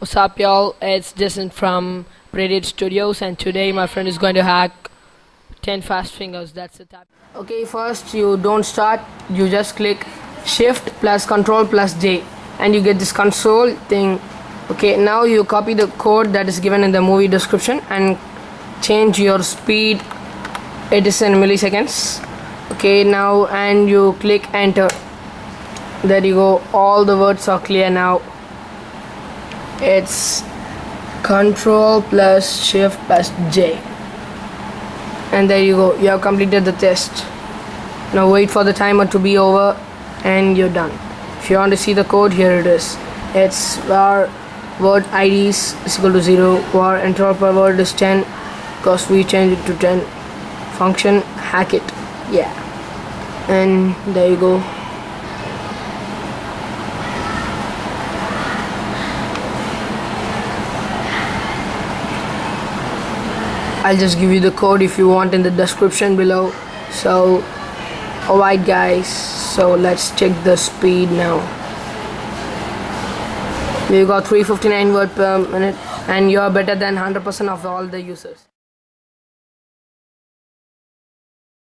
What's up, y'all? It's Jason from Predate Studios, and today my friend is going to hack 10 fast fingers. That's the type. Okay, first you don't start, you just click Shift plus Control plus J, and you get this console thing. Okay, now you copy the code that is given in the movie description and change your speed. It is in milliseconds. Okay, now and you click enter. There you go. All the words are clear now. It's Control plus Shift plus J, and there you go. You have completed the test. Now wait for the timer to be over and you're done. If you want to see the code, here it is. It's var word IDs is equal to 0, var interval per word is 10 because we changed it to 10, function hack it, yeah, and there you go. I'll just give you the code if you want in the description below. So alright guys, so let's check the speed now. We got 359 word per minute and you're better than 100% of all the users.